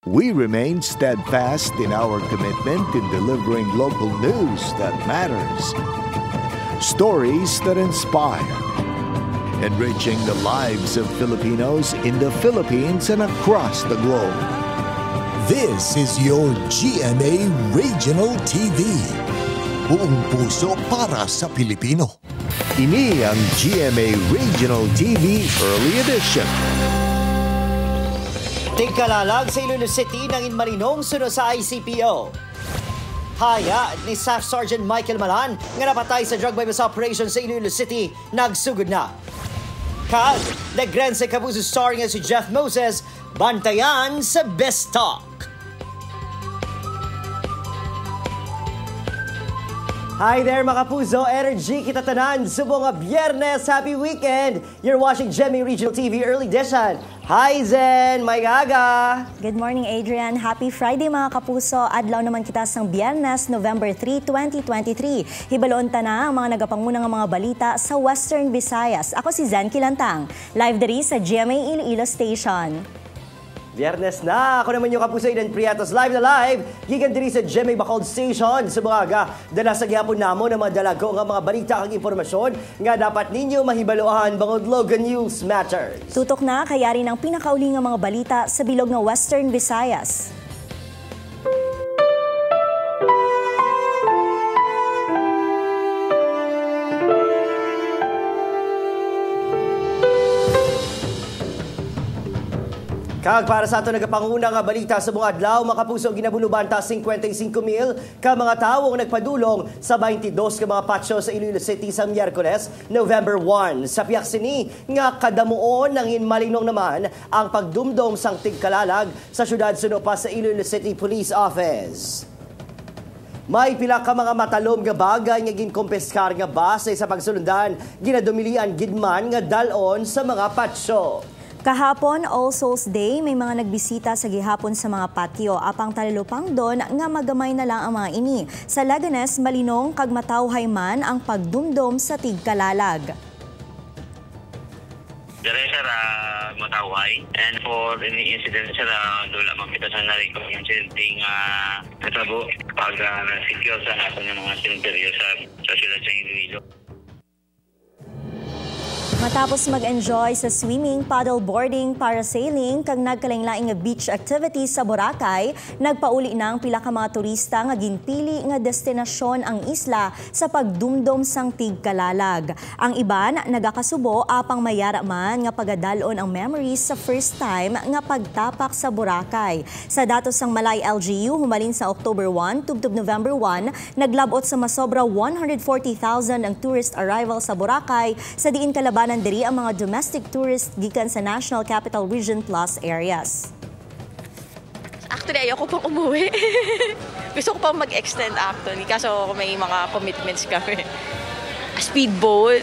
We remain steadfast in our commitment in delivering local news that matters, stories that inspire, enriching the lives of Filipinos in the Philippines and across the globe. This is your GMA Regional TV. Buong puso para sa Pilipino. Ini ang GMA Regional TV Early Edition. Tigkalalag sa Iloilo City ng Inmalinong sunod sa ICPO. Haya ni Staff Sergeant Michael Malan nga napatay sa drug bypass operation sa Iloilo City nagsugod na. Kag, Negrense Kabuso starring si Jeff Moses, bantayan sa Best Talk. Hi there mga kapuso, energy kita tanan, subong nga Biyernes, happy weekend! You're watching GMA Regional TV Early Edition. Hi Zen, may gaga! Good morning Adrian, happy Friday mga kapuso. Adlaw naman kita sang Biyernes, November 3, 2023. Hibaloon ta na ang mga nagapanguna nga mga balita sa Western Visayas. Ako si Zen Kilantang, live diri sa GMA Iloilo Station. Biyernes na! Ako naman yung kapuso Eden Priatos, live na live! Gigan diri sa GMA Bacolod Station. Sa mga dala sa gihapon namo na mga dalago nga mga balita kag impormasyon nga dapat ninyo mahibaluan bangod Logan News Matters. Tutok na kayari ng pinakauli nga mga balita sa bilog ng Western Visayas. Kag para sa ato nagapanguna nga balita sa mga adlaw, mga kapuso ginabunuban ta 55,000 ka mga tawo ang nagpadulong sa 22 ka mga patio sa Iloilo City sa Miyerkules, November 1. Sa piyak sini nga kadamuon ng Inmalinong naman ang pagdumdom sang tigkalalag sa syudad suno pa sa Iloilo City Police Office. May pila ka mga matalom nga bagay nga ginkompiskar nga base sa pagsulundan ginadumilian gidman nga dalon sa mga patio. Kahapon, All Souls Day, may mga nagbisita sa gihapon sa mga patio. Apang talilupang doon nga magamay na lang ang mga ini. Sa Laganes, malinong kag matawhay man ang pagdumdom sa tigkalalag. Dire sir, matawhay. And for any incident sir, doon lamang kita sa narikong incidenting natabo pag secure sa natin ng mga cemetery sa siyudad sa Iloilo. Matapos mag-enjoy sa swimming, paddleboarding, parasailing, kag nagkalain-laing nga beach activities sa Boracay, nagpauli na ang pila ka mga turista nga ginpili nga destinasyon ang isla sa pagdumdom sang tigkalalag. Ang iban nagakasubo apang mayara man nga pagadalon ang memories sa first time nga pagtapak sa Boracay. Sa datos sang Malay LGU humalin sa October 1 tubtob November 1, naglabot sa masobra 140,000 ang tourist arrival sa Boracay sa diin kalaban diri ang mga domestic tourists gikan sa National Capital Region Plus areas. Actually, ayoko pang umuwi. Gusto ko pang mag-extend actually kaso may mga commitments kami. Speedboat,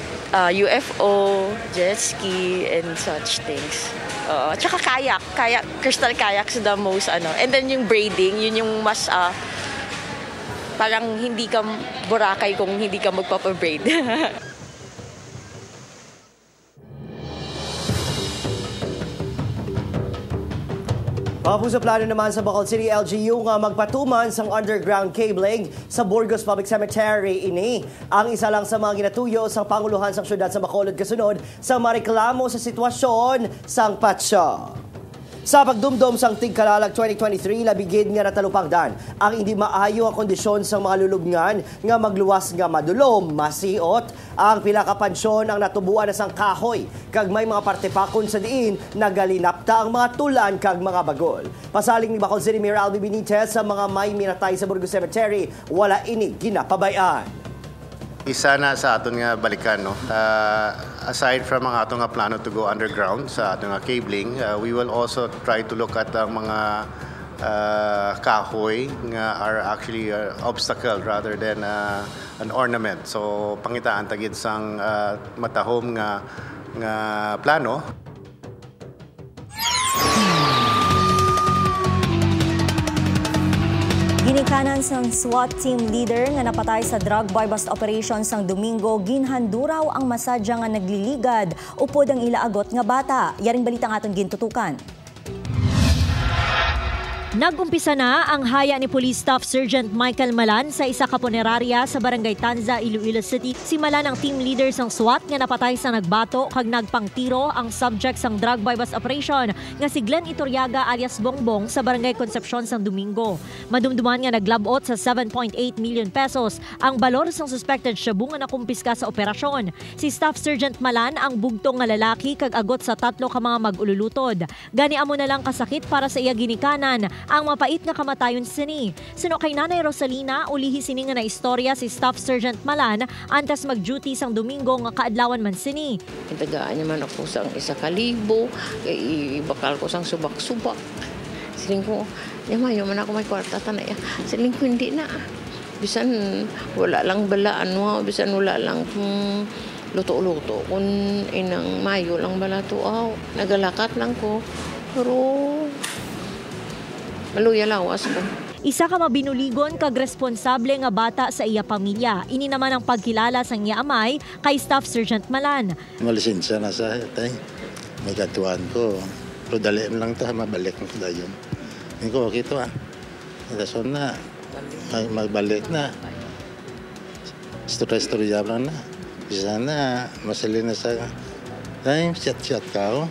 UFO, jet ski, and such things. Tsaka kayak, crystal kayaks the most And then yung braiding, yun yung mas parang hindi ka Boracay kung hindi ka magpapabraid. Mga plano naman sa Bacolod City LGU nga magpatuman sang underground cabling sa Burgos Public Cemetery ini. Ang isa lang sa mga ginatuyo sa Panguluhan sang syudad sa Bacolod kasunod sa mareklamo sa sitwasyon sang patio. Sa pagdumdom sang tigkalalag 2023, labigid nga natalupagdan ang hindi maayo ang kondisyon sang mga lulubngan nga magluwas nga madulom, masiot, ang pila ka pansyon ang natubuan na sang kahoy, kag may mga parte pakon sa diin nagalinapta ang mga tulan kag mga bagol. Pasaling ni Bacolod City Mayor Albi Benitez sa mga may minatay sa Burgos Cemetery, wala ini ginapabayaan. Isa na sa aton nga balikan, no? Aside from ang aton nga plano to go underground sa aton nga cabling, we will also try to look at ang mga kahoy nga are actually obstacle rather than an ornament. So pangitaan tagid sang matahom nga plano. Ginikanan sang SWAT team leader nga napatay sa drug buy-bust operation sang Domingo, ginhanduraw ang masadya nga nagliligad upod ang ilaagot nga bata. Yaring balita nga aton gintutukan. Nag-umpisa na ang haya ni Police Staff Sergeant Michael Malan sa isa ka punerarya sa Barangay Tanza, Iloilo City. Si Malan ang team leader sang SWAT nga napatay sa nagbato kag nagpangtiro ang subject sang drug bypass operation nga si Glenn Iturriaga alias Bongbong sa Barangay Concepcion sang Domingo. Madumduman nga naglabot sa 7.8 million pesos ang balor sang suspected shabu nga nakumpiska sa operasyon. Si Staff Sergeant Malan ang bugtong nga lalaki kag agot sa 3 ka mga mag-ululutod. Gani amo na lang kasakit para sa iya ginikanan ang mapait nga kamatayon sini. Suno kay Nanay Rosalina, ulihi sini nga na istorya si Staff Sergeant Malan antes mag-duty sang Domingo nga kaadlawan man sini. Tagaan naman ako sang 1,000, ibakal ko sang subak-subak. Siling ko, yamayo man ako may kwarta tanay. Siling ko hindi na. Bisan wala lang balaan mo, bisan wala lang luto-luto. Kung inang mayo lang bala to, nagalakat lang ko. Pero maluya lawas ko. Isa ka mabinuligon kag responsable nga bata sa iya pamilya. Ini naman ang pagkilala sang iya amay kay Staff Sergeant Malan. Malisensya na sa tay. May katuan ko. Pero daliin lang ta, mabalik ko dayon. Hindi ko kito Dason na. Magbalik na. Story lang na. Bisa na. Masalin na sa tay, chat ka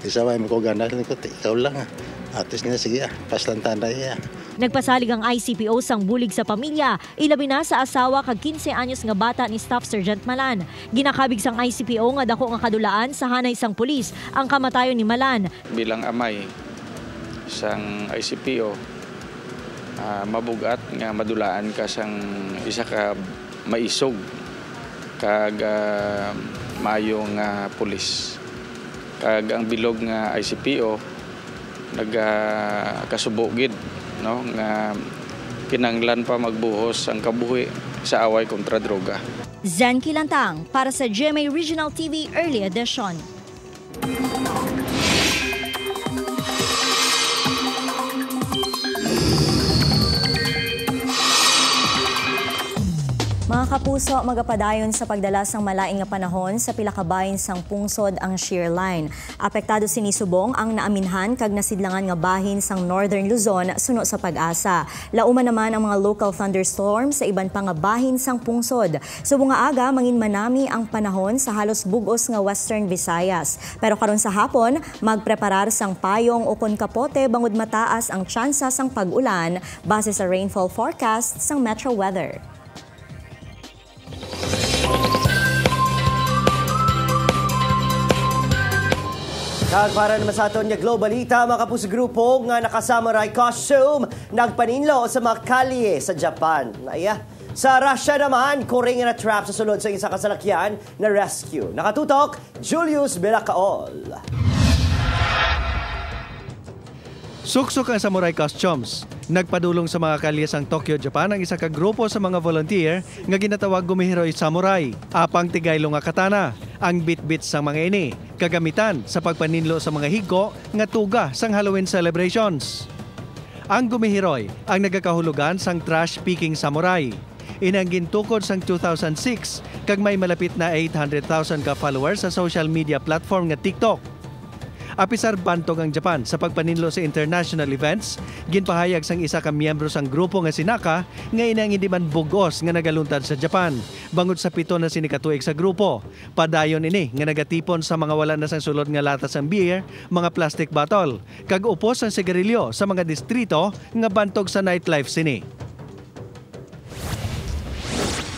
Isa may ko ganda ko, ikaw lang Atis niya, sige paslan tanday Nagpasalig ang ICPO sang bulig sa pamilya, ilabi na sa asawa kag 15 anyos nga bata ni Staff Sergeant Malan. Ginakabig sang ICPO nga dako nga kadulaan sa hanay sang pulis ang kamatayon ni Malan. Bilang amay sang ICPO, mabugat nga madulaan ka sang isa ka maisog kag mayong pulis. Kag ang bilog nga ICPO nagkasubogid nga kinanglan pa magbuhos ang kabuhi sa away kontra droga. Zen Kilantang para sa GMA Regional TV Early Edition. Mga kapuso, magapadayon sa pagdala sang malaing nga panahon sa pila ka bahin sang pungsod ang shear line. Apektado sinisubong ang naaminhan kag nasidlangan nga bahin sang Northern Luzon suno sa pag-asa. Lauman naman ang mga local thunderstorms sa iban pa nga bahin sang pungsod. Subong nga aga mangin manami ang panahon sa halos bugos nga Western Visayas. Pero karon sa hapon, magpreparar sang payong o kon kapote bangod mataas ang tsansa sang pag-ulan base sa rainfall forecast sang Metro Weather. Kag para naman sa aton nga globalita, mga kapuso grupo nga naka-samurai costume nagpaninlo sa mga kalye sa Japan. Sa Russia naman, kuring na trap sa sulod sa isa kasalakyan na rescue. Nakatutok, Julius Belacaol. Suksok ang samurai costumes. Nagpadulong sa mga kalye sang Tokyo, Japan ang isa ka grupo sa mga volunteer nga ginatawag Gumihiroy Samurai. Apang tigaylo nga katana, ang bit-bit sang mga ini, kagamitan sa pagpaninlo sa mga higko nga tuga sang Halloween celebrations. Ang Gumihiroy ang nagakahulugan sang trash-picking samurai. Inang gintukod sang 2006 kag may malapit na 800,000 ka followers sa social media platform nga TikTok. Apisar bantog ang Japan sa pagpaninlo sa international events, ginpahayag sang isa ka miyembro sang grupo nga sinaka nga inang hindi man bugos nga nagaluntad sa Japan. Bangod sa 7 na sinikatuig sa grupo, padayon ini nga nagatipon sa mga wala na sang sulod nga latas sang beer, mga plastic bottle, kag upos ang sigarilyo sa mga distrito nga bantog sa nightlife sini.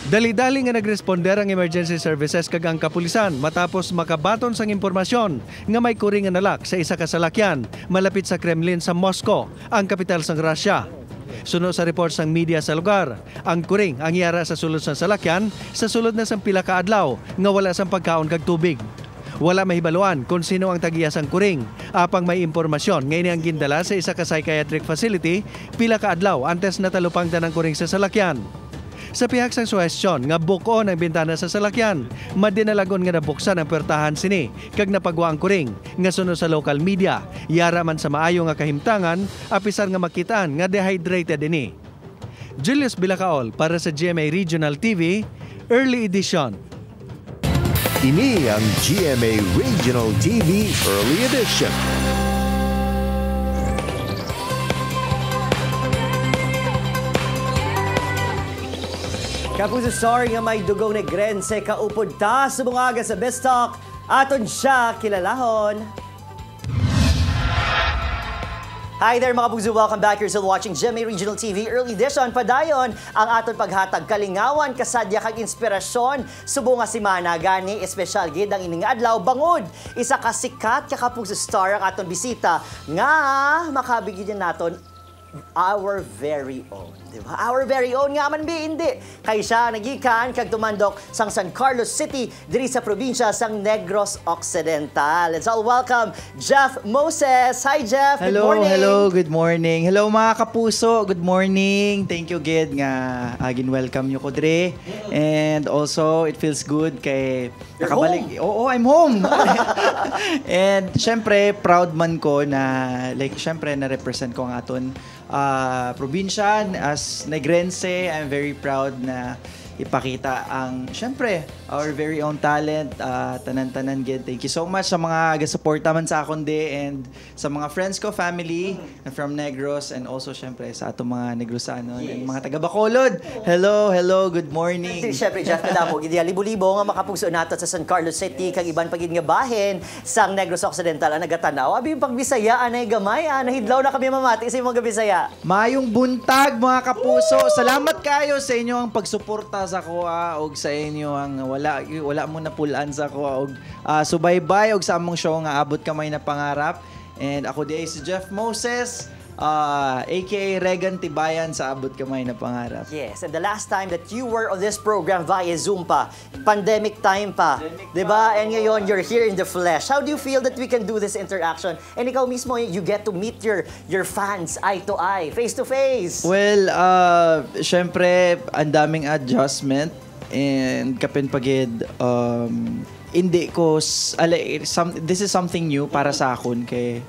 Dali-dali nga nagresponder ang emergency services kag ang kapulisan matapos makabaton sang impormasyon nga may kuring nga nalak sa isa ka salakyan malapit sa Kremlin sa Moscow, ang kapital sang Russia. Suno sa report sang media sa lugar, ang kuring ang yara sa sulod sang salakyan sa sulod na sang pila ka adlaw nga wala sang pagkaon kag tubig. Wala mahibaluan kung sino ang tagiya sang kuring. Apang may impormasyon nga ini ang gindala sa isa ka psychiatric facility pila ka adlaw antes natalupang tanang kuring sa salakyan. Sa pihak sang suhestyon nga bukon ang bintana sa salakyan, madinalagon nga nabuksan ang pertahan sini kag napagwa ang kuring nga suno sa local media. Yara man sa maayo nga kahimtangan, apisar nga makitaan nga dehydrated ini. Julius Belacaol para sa GMA Regional TV, Early Edition. Ini ang GMA Regional TV Early Edition. Kapuso story nga may dugong negrense kaupod ta sumungaga sa Best Talk aton siya kilalahon. Hi there mga puso, welcome back. You're still watching GMA Regional TV Early Edition. Padayon ang aton paghatag kalingawan, kasadya kag inspirasyon. Subo nga si Mana gani espesyal gid ang ining adlaw bangod. Isa ka sikat ka kapuso star ang aton bisita nga makabigyan naton our very own. Diba? Our very own nga man hindi. Kay siya nagikan kag tumandok sang San Carlos City diri sa probinsya sang Negros Occidental. Let's all welcome Jeff Moses. Hi Jeff, good morning. Good morning. Hello mga kapuso, good morning. Thank you gid nga gin-welcome nyo ko dire. And also it feels good kay nakabalik. Oo, I'm home. And syempre proud man ko na like syempre na represent ko ang aton probinsya as Negrense. I'm very proud na ipakita ang, syempre, our very own talent, tanan-tanan gid. Thank you so much sa mga gasuporta man sa akon de and sa mga friends ko, family from Negros and also syempre sa atong mga Negrosano and mga taga Bacolod. Hello, good morning. Syempre Jeff kadamo gid libo-libo nga makapuso nato sa San Carlos City kag iban pagid nga bahin sang Negros Occidental ang nagatanaw. Abi pagbisaya anay gamay, nahidlaw na kami mamati sa mga Bisaya. Mayong buntag mga kapuso. Salamat kayo sa inyo ang pagsuporta sa kuha og sa inyo ang wala mo na pulaan sa kuha og subaybay og sa among show nga abot kamay na pangarap. And ako di si Jeff Moses, aka Regan Tibayan sa abot kamay na pangarap. Yes, and the last time that you were on this program via Zoom pa, pandemic time pa, diba? And ngayon, you're here in the flesh. How do you feel that we can do this interaction? And ikaw mismo, you get to meet your fans eye to eye, face to face. Well, syempre, ang daming adjustment and kapin pagid, hindi ko, this is something new para sa akon kay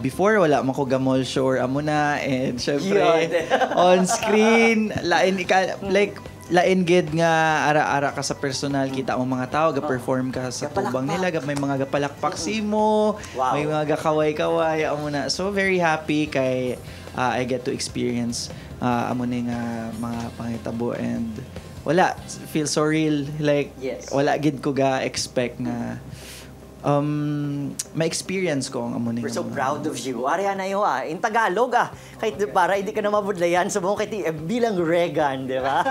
before wala man ko gamol show amo na and syempre on screen lain gid nga ara-ara ka sa personal kita mo mga tao ga-perform ka sa tubang nila may mga gapalakpak simo, may mga gakaway-kaway amo na. So very happy kay I get to experience amo ni nga mga pangitabo and wala feel so real like wala gid ko ga expect nga ma-experience ko ang amo. We're so proud of you. Ariana yo in Tagalog kahit para hindi ka na mabudlayan sa buong bilang Regan, di ba?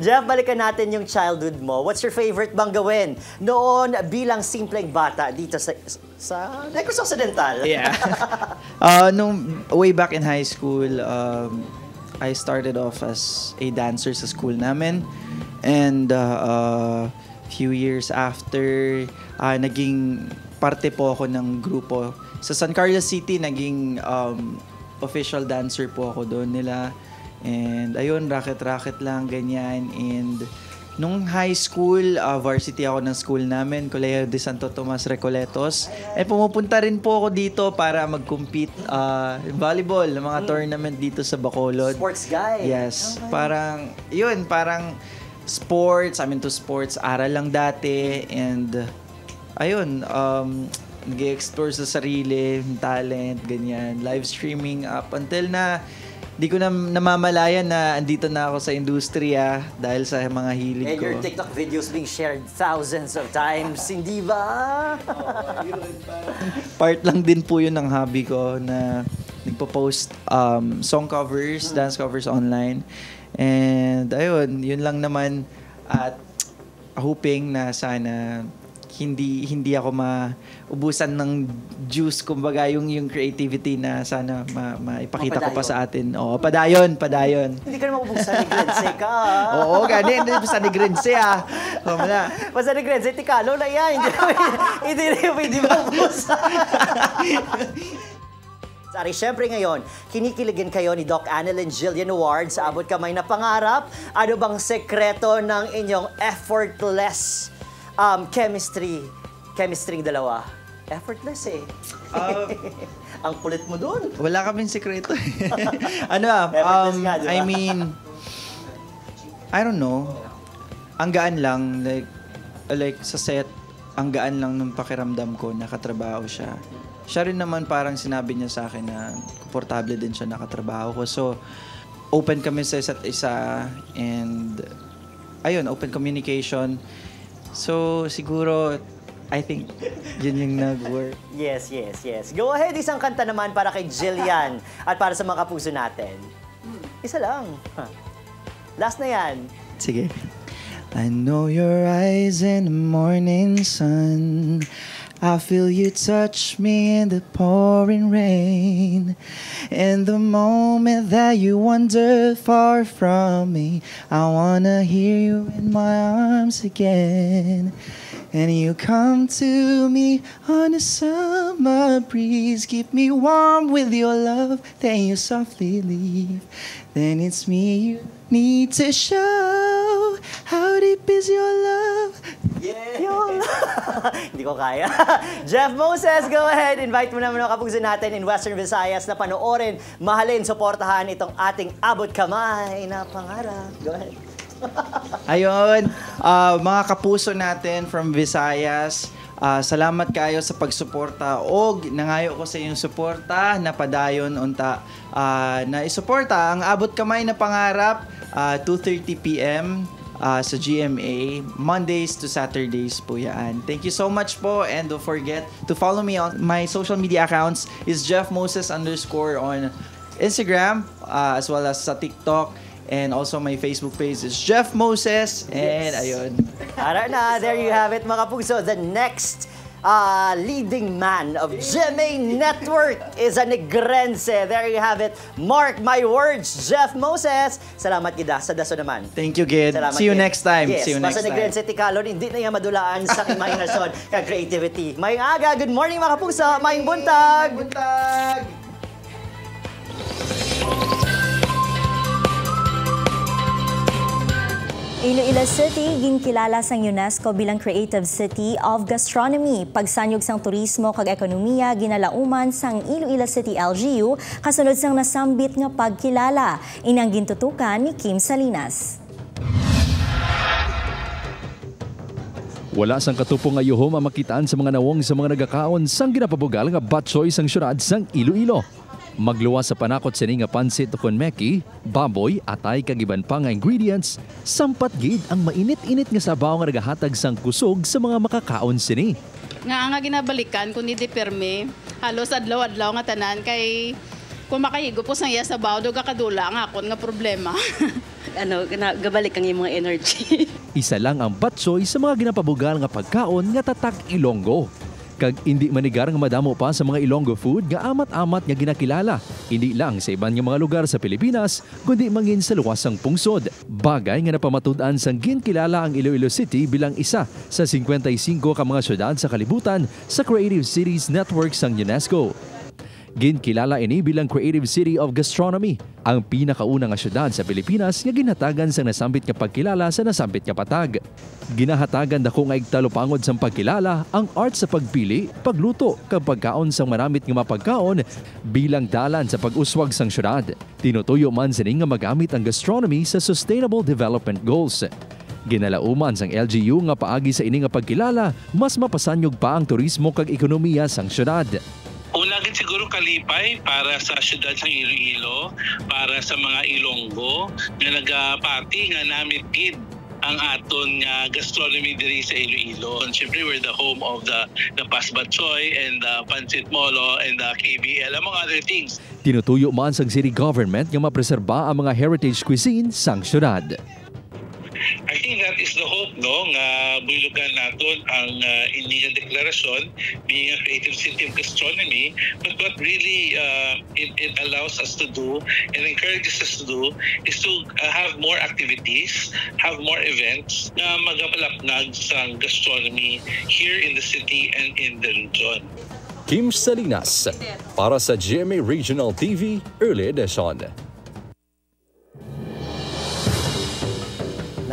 Jeff, balikan natin yung childhood mo. What's your favorite bang gawin noon bilang simpleng bata dito sa Negros Occidental? Yeah. Nung way back in high school, I started off as a dancer sa school namin and few years after naging parte po ako ng grupo sa San Carlos City, naging official dancer po ako doon nila and ayun racket lang ganyan. And nung high school varsity ako ng school namin, Colegio de Santo Tomas Recoletos, pumupunta rin po ako dito para mag-compete volleyball ng mga tournament dito sa Bacolod. Sports guy. Yes, parang sports, I'm into sports, aral lang dati and ayun, nag-explore sa sarili, talent, ganyan, live streaming up until na di ko na namamalayan na andito na ako sa industriya dahil sa mga hilig ko. And your TikTok videos being shared thousands of times, hindi ba? Part lang din po yun ng hobby ko na nagpo-post song covers, dance covers online. And ayun, yun lang naman at hoping na sana hindi ako maubusan ng juice kumbaga yung creativity na sana maipakita ko pa sa atin. Oo, padayon. Hindi ka na maubusan ni Grense ka. Oo, gani hindi sa ni Grense Wala. Basta ni Grense tikalo na yan. Hindi maubusan. Sorry, syempre ngayon, kinikiligin kayo ni Doc Annalyn Jillian Ward sa Abot Kamay na Pangarap. Ano bang sekreto ng inyong effortless chemistry dalawa? Effortless Ang kulit mo dun. Wala kaming sekreto. I mean, I don't know. Ang gaan lang, like sa set, ang gaan lang nung pakiramdam ko, nakatrabaho siya. Siya rin naman parang sinabi niya sa akin na komportable din siya nakatrabaho ko. So, open kami sa isa't isa and ayun, open communication. So siguro I think yun yung nag-work. Yes. Go ahead, isang kanta naman para kay Jillian at para sa mga kapuso natin. Isa lang. Last na yan. Sige. I know your eyes in the morning sun. I feel you touch me in the pouring rain. And the moment that you wander far from me, I wanna hear you in my arms again. And you come to me on a summer breeze, keep me warm with your love, then you softly leave. Then it's me you need to show. How deep is your love? Yeah. Hindi ko kaya. Jeff Moses, go ahead. Invite mo naman ang kapuso natin in Western Visayas na panoorin, mahalin, suportahan itong ating abot kamay na pangarap. Go ahead. Ayun, mga kapuso natin from Visayas, salamat kayo sa pagsuporta. Og nangayo ko sa inyong suporta na padayon unta na isuporta ang abot kamay na pangarap 2:30 PM sa GMA, Mondays to Saturdays po yan. Thank you so much po, and don't forget to follow me on my social media accounts is Jeff Moses _ on Instagram as well as sa TikTok, and also my Facebook page is Jeff Moses, and ayun. Tara na, there you have it mga puso. The next leading man of GMA Network is a Negrense. There you have it. Mark my words, Jeff Moses. Salamat gida sa daso naman. Thank you, Gid. Salamat, See you Gid. next time. Yes, See you next time. Basta Negrense Tikalon, hindi na yung madulaan sa imahinasyon ka creativity. Mayong aga, good morning mga puso. Mayong buntag. Iloilo City ginkilala sang UNESCO bilang Creative City of Gastronomy. Pagsanyog sang turismo kag ekonomiya ginalauman sang Iloilo City LGU kasunod sang nasambit nga pagkilala. Inang gintutukan ni Kim Salinas. Wala sang katupong ayuhom ang makitaan sa mga nawong sa mga nagakaon sang ginapabugal nga batsoy sang syudad sang Iloilo. Magluwas sa panakot sini nga pansit kon meki, baboy, atay kag iban pa nga ingredients, sampat gid ang mainit-init nga sabaw nga nagahatag sang kusog sa mga makakaon sini. Nga ginabalikan kun hindi perme, halos adlaw-adlaw nga tanan kay kung makahigo po sang iya sabaw do kakadula nga akon nga problema. Gabalik ang imong energy. Isa lang ang batsoy sa mga ginapabugal nga pagkaon nga tatak Ilonggo. Kag hindi manigar nga madamo pa sa mga Ilonggo food nga amat-amat nga ginakilala. Hindi lang sa iban nga mga lugar sa Pilipinas, kundi mangin sa luwasang pungsod. Bagay nga napamatud-an sang ginkilala ang Iloilo City bilang isa sa 55 ka mga syudad sa kalibutan sa Creative Cities Network sang UNESCO. Ginkilala ini bilang Creative City of Gastronomy, ang pinakauna nga syudad sa Pilipinas nga ginhatagan sa nasambit nga pagkilala sa nasambit nga patag. Ginahatagan dako nga igtalupangod sa pagkilala ang art sa pagpili, pagluto kag pagkaon sang maramit nga mapagkaon bilang dalan sa pag-uswag sang syudad. Tinutuyo man sini nga magamit ang gastronomy sa Sustainable Development Goals. Ginalauman sang LGU nga paagi sa ini nga pagkilala, mas mapasanyog pa ang turismo kag ekonomiya sang syudad. Una gid siguro kalipay para sa syudad ng Iloilo, para sa mga Ilonggo nga nagapati nga namit gid ang aton nga gastronomy diri sa Iloilo. And syempre we're the home of the Pasbatsoy and the Pancit Molo and the KBL among other things. Tinutuyo man sang city government nga mapreserba ang mga heritage cuisine sang syudad. I think that is the hope, no, nga bulugan naton ang inyong deklarasyon being a creative city of gastronomy, but what really it allows us to do and encourages us to do is to have more activities, have more events na magapalapnag sa gastronomy here in the city and in the region. Kim Salinas para sa GMA Regional TV Early Edition.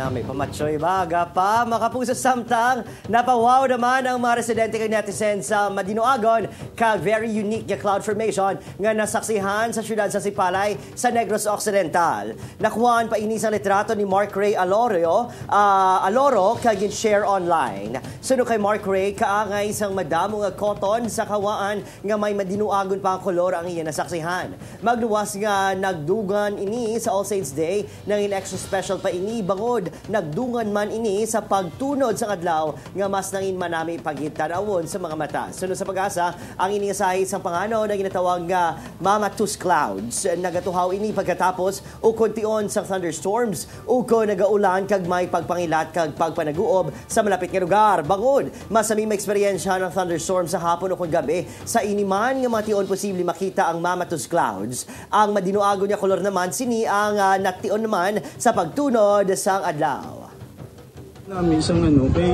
na may pamatsoy baga pa. Makapuso samtang napawaw naman ang mga residente kay netizens sa Madinoagon kag very unique nga cloud formation nga nasaksihan sa syudad sa Sipalay sa Negros Occidental. Nakuhaan pa ini sa litrato ni Mark Ray Aloro kag share online. Suno kay Mark Ray, kaangay isang madamo nga cotton sa kawaan nga may Madinoagon pa ang kolor ang iya nasaksihan. Magluwas nga nagdugan ini sa All Saints Day nang extra special pa ini bangod nagdungan man ini sa pagtunod sa adlaw nga mas nangin manami pagitanawon sa mga mata. Sunod sa Pag-asa, ang iniasahi sa pangano na ginatawag nga Mamatus Clouds. Nagatuhaw ini pagkatapos o kontion sa thunderstorms o ko nagaulan kag may pagpangilat kag pagpanaguob sa malapit nga lugar. Bangod, masaming maeksperiensya ng thunderstorm sa hapon o kung gabi sa iniman nga mation posible makita ang Mamatus Clouds. Ang Madinoagon nga kolor naman sini ang nation naman sa pagtunod sa adlaw. Namin isang kay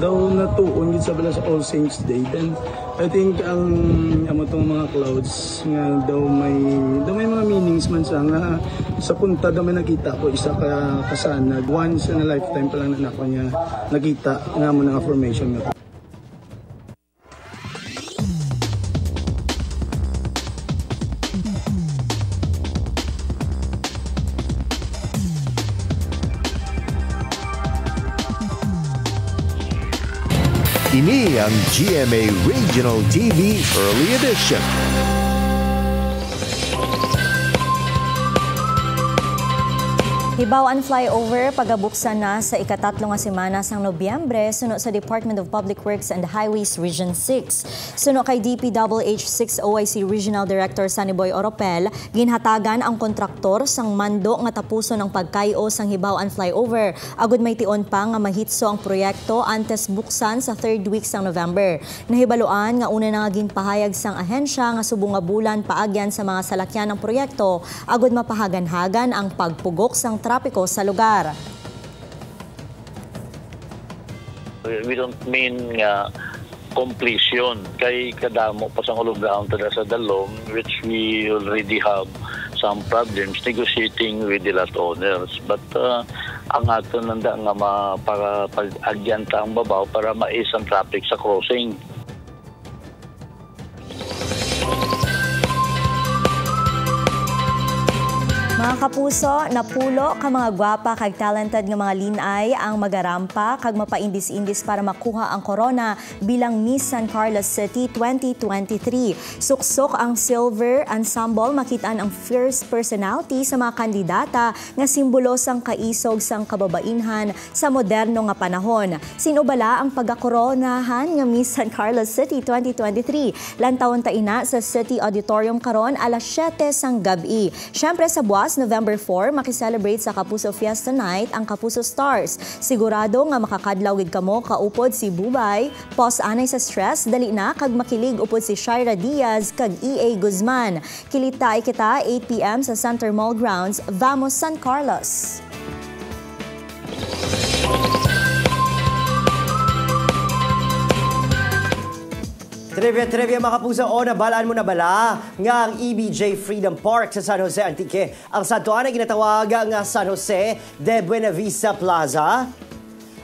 daw natuon gid sa bala sa All Saints Day. Then I think ang amatong mga clouds nga daw may mga meanings man sa nga sa punta daw may nakita ko isa ka kasanag once in a lifetime pa lang na ako niya nakita nga mo nga formation nga. Ini ang GMA Regional TV Early Edition. Hibaw ang flyover pagabuksan na sa ikatatlo nga semana sang Nobyembre suno sa Department of Public Works and Highways Region 6. Suno kay DPWH 6 OIC Regional Director Saniboy Oropel, ginhatagan ang kontraktor sang mando nga tapuson ang pagkayo sang hibaw ang flyover. Agud may tion pa nga mahitso ang proyekto antes buksan sa 3rd week sang November. Nahibaluan nga una na ginpahayag sang ahensya nga subong nga bulan paagyan sa mga salakyan ng proyekto agud mapahagan-hagan ang pagpugok sang trapiko sa lugar. We don't mean completion kay kadamo pa sang ulugaon tada sa dalom which we already have some problems negotiating with the lot owners, but ang ato nanda nga para pag-agyanta ang babaw para mais ang traffic sa crossing. Mga kapuso, napulo ka mga gwapa kag talented nga mga linay ang magarampa kag mapaindis-indis para makuha ang corona bilang Miss San Carlos City 2023. Suksok ang Silver Ensemble makitaan ang fierce personality sa mga kandidata nga simbolo sang kaisog sang kababainhan sa moderno nga panahon. Sinubala ang pagkakoronahan nga Miss San Carlos City 2023. Lantawon ta ina sa City Auditorium karon alas 7 sang gabi. Syempre sa buwas November 4, makiselebrate sa Kapuso Fiesta Night ang Kapuso Stars. Sigurado nga makakadlaw gid kamo kaupod si Bubay, pos anay sa stress, dali na kag makilig upod si Shaira Diaz kag EA Guzman. Kilitay kita 8 p.m. sa Center Mall Grounds, Vamos San Carlos. Trivia mga kapuso, nabalaan mo na bala nga ang EBJ Freedom Park sa San Jose Antique ang santuan ay ginatawag nga San Jose de Buenavista Plaza.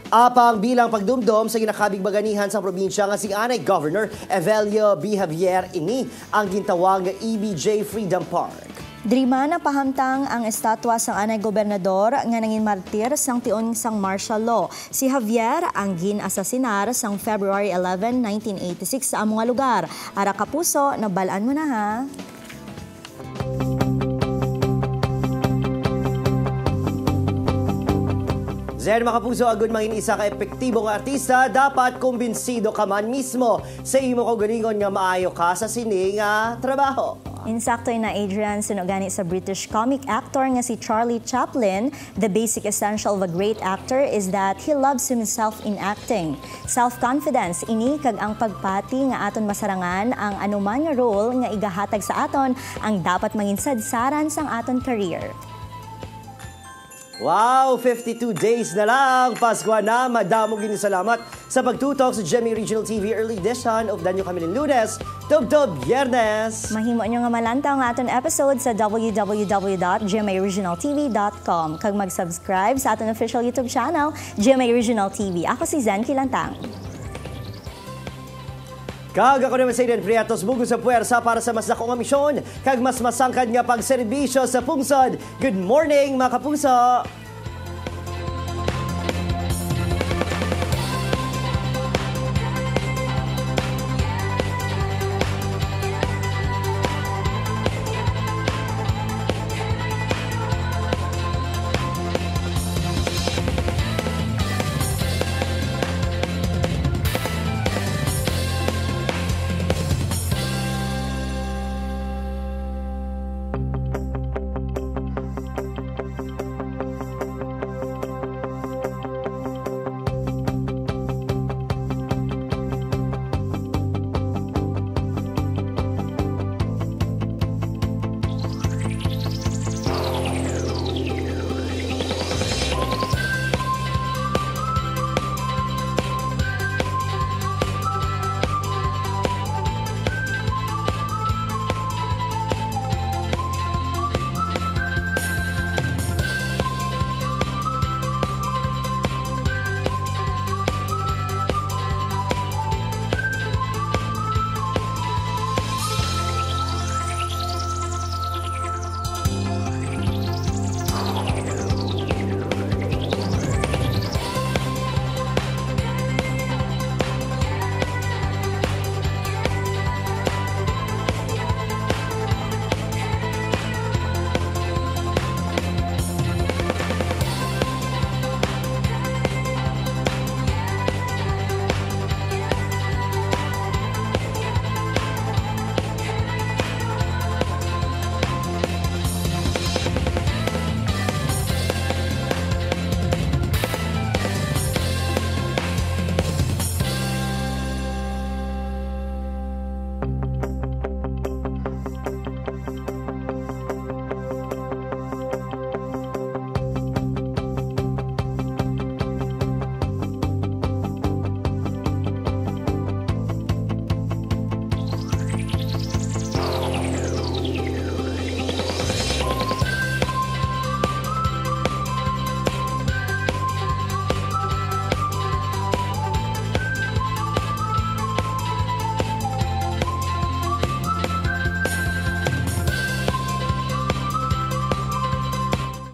Apang bilang pagdumdum sa ginakabig baganihan sa probinsya nga si Anay Governor Evelio B. Javier ini ang gintawag nga EBJ Freedom Park. Drima na pahamtang ang estatwa sang anay gobernador nga nangin martir sang tion sang martial law. Si Javier ang gin-asasinar sang February 11, 1986 sa among lugar. Ara kapuso, nabalaan mo na ha. Zen mga kapuso, agud mangin isa ka epektibong artista, dapat kumbinsido ka man mismo sa imo kaugalingon nga maayo ka sa sini nga trabaho. Insakto na Adrian, sinugani sa British comic actor nga si Charlie Chaplin. The basic essential of a great actor is that he loves himself in acting. Self-confidence, ini kag ang pagpati nga aton masarangan ang anuman nga role nga igahatag sa aton ang dapat mangin sadsaran sang aton career. Wow, 52 days na lang. Pasko na, madamo gini salamat sa pagtutok sa GMA Regional TV Early Edition of Danyo kami ng Lunes, Tub-Tub Biyernes. Mahimo nyo nga malantaw nga aton episode sa www.gmaregionaltv.com. Kag mag-subscribe sa aton official YouTube channel, GMA Regional TV. Ako si Zen Kilantang. Kag ako naman sa Iden Priatos, bugo sa puwersa para sa mas dakong misyon, kag mas masangkad nga pagserbisyo sa pungsod. Good morning mga kapuso!